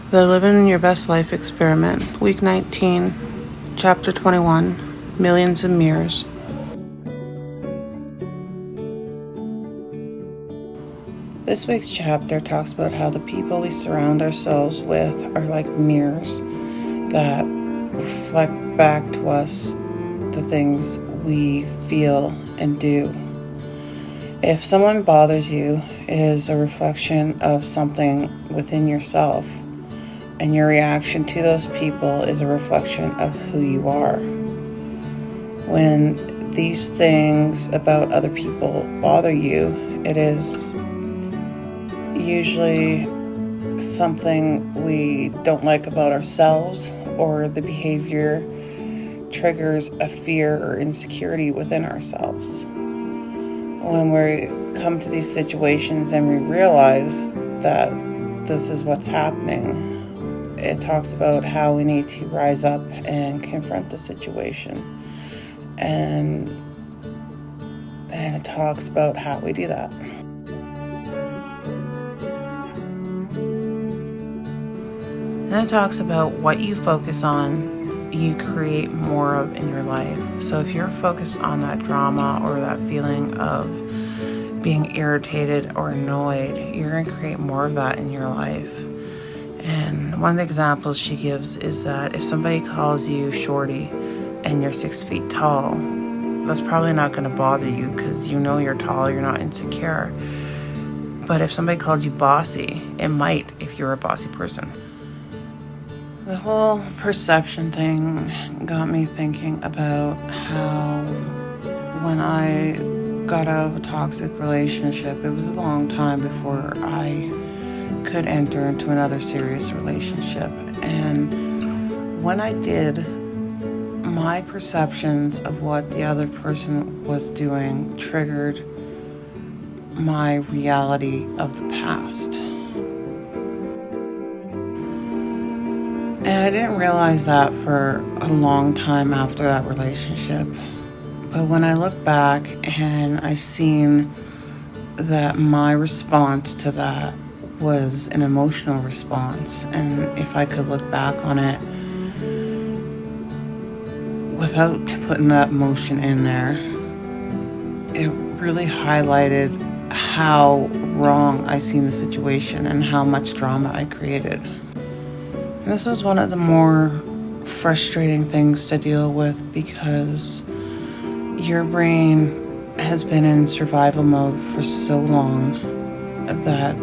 The Living Your Best Life Experiment, Week 19, Chapter 21, Millions of Mirrors. This week's chapter talks about how the people we surround ourselves with are like mirrors that reflect back to us the things we feel and do. If someone bothers you, it is a reflection of something within yourself. And your reaction to those people is a reflection of who you are. When these things about other people bother you, it is usually something we don't like about ourselves, or the behavior triggers a fear or insecurity within ourselves. When we come to these situations and we realize that this is what's happening, it talks about how we need to rise up and confront the situation. And it talks about how we do that. And it talks about what you focus on, you create more of in your life. So if you're focused on that drama or that feeling of being irritated or annoyed, you're going to create more of that in your life. And one of the examples she gives is that if somebody calls you shorty and you're 6 feet tall, that's probably not going to bother you because you know you're tall, you're not insecure. But if somebody called you bossy, it might if you're a bossy person. The whole perception thing got me thinking about how when I got out of a toxic relationship, it was a long time before I could enter into another serious relationship. And when I did, my perceptions of what the other person was doing triggered my reality of the past. And I didn't realize that for a long time after that relationship. But when I look back and I seen that my response to that was an emotional response, and if I could look back on it without putting that emotion in there, it really highlighted how wrong I seen the situation and how much drama I created. And this was one of the more frustrating things to deal with because your brain has been in survival mode for so long that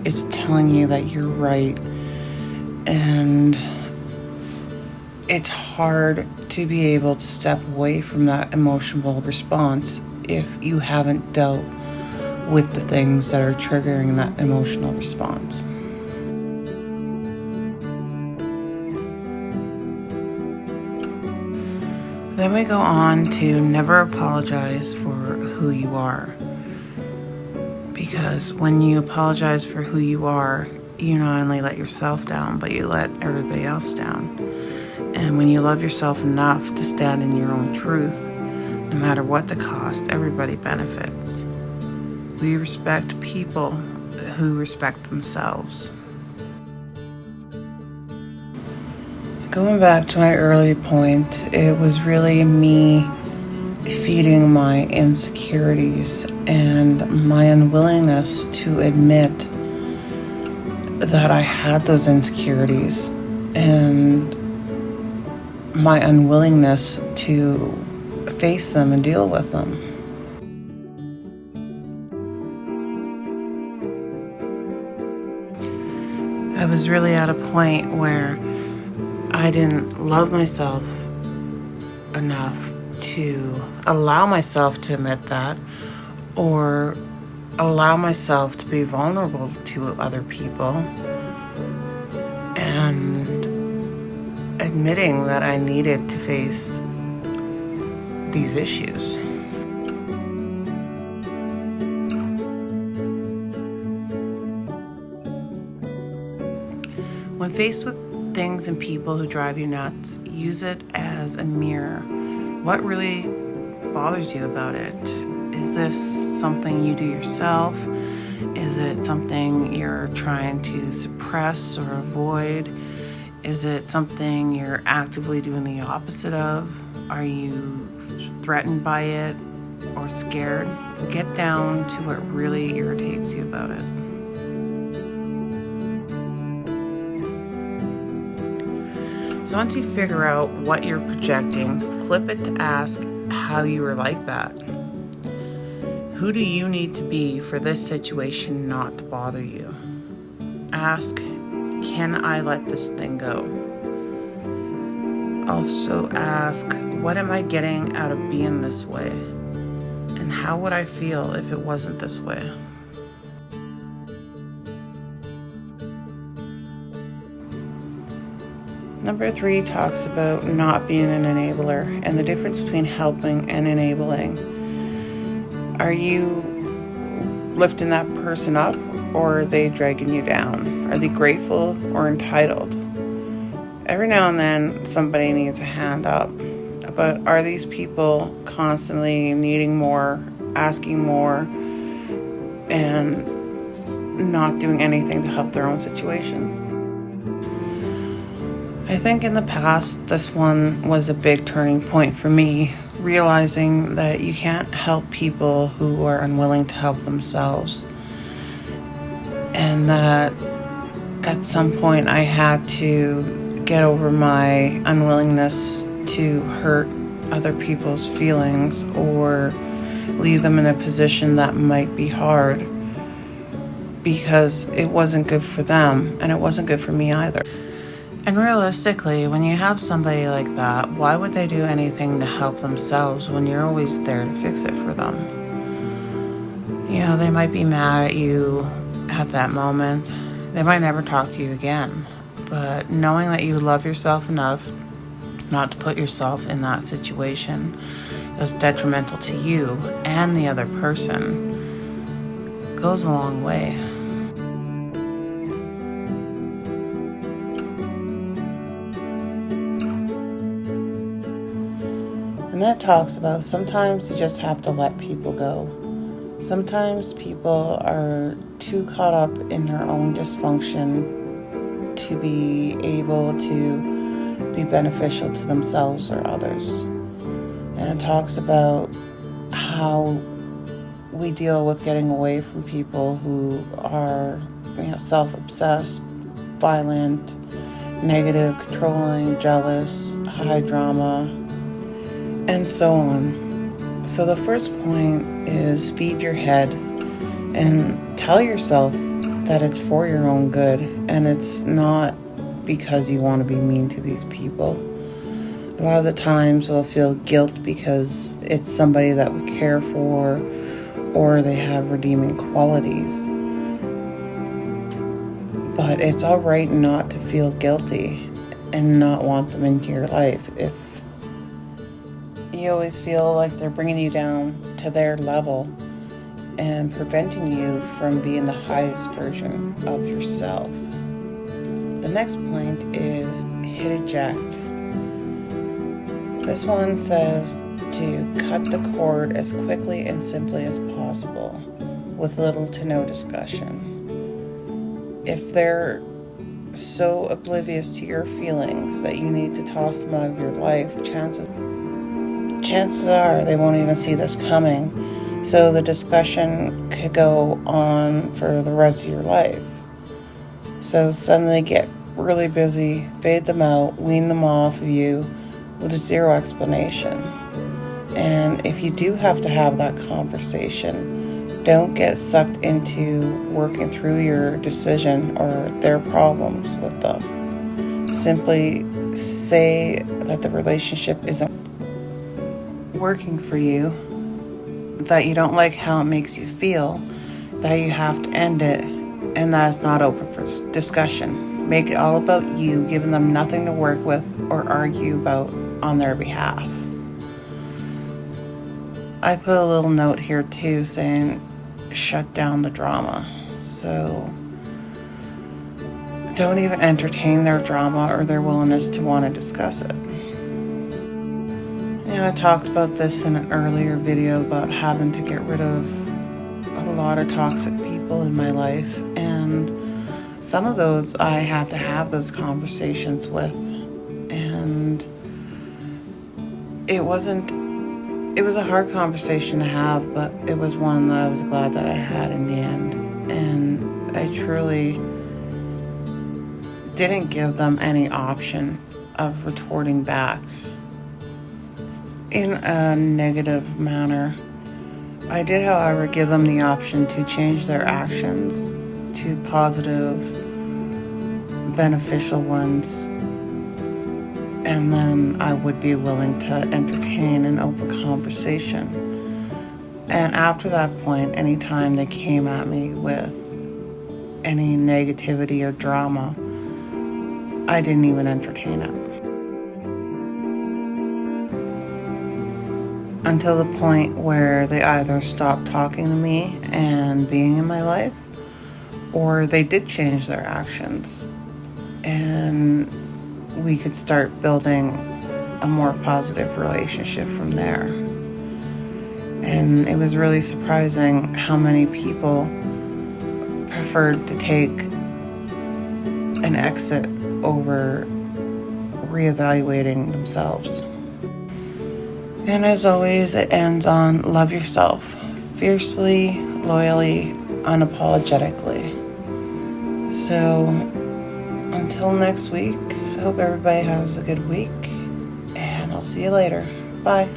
it's telling you that you're right, and it's hard to be able to step away from that emotional response if you haven't dealt with the things that are triggering that emotional response. Then we go on to never apologize for who you are. Because when you apologize for who you are, you not only let yourself down, but you let everybody else down. And when you love yourself enough to stand in your own truth, no matter what the cost, everybody benefits. We respect people who respect themselves. Going back to my early point, it was really me feeding my insecurities and my unwillingness to admit that I had those insecurities, and my unwillingness to face them and deal with them. I was really at a point where I didn't love myself enough to allow myself to admit that, or allow myself to be vulnerable to other people, and admitting that I needed to face these issues. When faced with things and people who drive you nuts, use it as a mirror. What really bothers you about it? Is this something you do yourself? Is it something you're trying to suppress or avoid? Is it something you're actively doing the opposite of? Are you threatened by it or scared? Get down to what really irritates you about it. So once you figure out what you're projecting, flip it to ask how you are like that. Who do you need to be for this situation not to bother you? Ask, can I let this thing go? Also ask, what am I getting out of being this way? And how would I feel if it wasn't this way? Number 3 talks about not being an enabler and the difference between helping and enabling. Are you lifting that person up, or are they dragging you down? Are they grateful or entitled? Every now and then somebody needs a hand up, but are these people constantly needing more, asking more, and not doing anything to help their own situation? I think in the past, this one was a big turning point for me, realizing that you can't help people who are unwilling to help themselves. And that at some point I had to get over my unwillingness to hurt other people's feelings or leave them in a position that might be hard, because it wasn't good for them and it wasn't good for me either. And realistically, when you have somebody like that, why would they do anything to help themselves when you're always there to fix it for them? You know, they might be mad at you at that moment. They might never talk to you again. But knowing that you love yourself enough not to put yourself in that situation that's detrimental to you and the other person goes a long way. And that talks about sometimes you just have to let people go. Sometimes people are too caught up in their own dysfunction to be able to be beneficial to themselves or others. And it talks about how we deal with getting away from people who are, self-obsessed, violent, negative, controlling, jealous, high drama, and so on. So the first point is feed your head and tell yourself that it's for your own good and it's not because you want to be mean to these people. A lot of the times we'll feel guilt because it's somebody that we care for or they have redeeming qualities. But it's all right not to feel guilty and not want them into your life. If you always feel like they're bringing you down to their level and preventing you from being the highest version of yourself. The next point is hit eject. This one says to cut the cord as quickly and simply as possible with little to no discussion. If they're so oblivious to your feelings that you need to toss them out of your life, chances are they won't even see this coming. So the discussion could go on for the rest of your life. So suddenly get really busy, fade them out, wean them off of you with zero explanation. And if you do have to have that conversation, don't get sucked into working through your decision or their problems with them. Simply say that the relationship isn't working for you, that you don't like how it makes you feel, that you have to end it, and that it's not open for discussion. Make it all about you, giving them nothing to work with or argue about on their behalf. I put a little note here too saying shut down the drama. So don't even entertain their drama or their willingness to want to discuss it. I talked about this in an earlier video about having to get rid of a lot of toxic people. people in my life, and some of those I had to have those conversations with, and it was a hard conversation to have, but it was one that I was glad that I had in the end. And I truly didn't give them any option of retorting back in a negative manner. I did, however, give them the option to change their actions to positive, beneficial ones, and then I would be willing to entertain an open conversation. And after that point, anytime they came at me with any negativity or drama, I didn't even entertain it. Until the point where they either stopped talking to me and being in my life, or they did change their actions, and we could start building a more positive relationship from there. And it was really surprising how many people preferred to take an exit over reevaluating themselves. And as always, it ends on love yourself fiercely, loyally, unapologetically. So until next week, I hope everybody has a good week, and I'll see you later. Bye.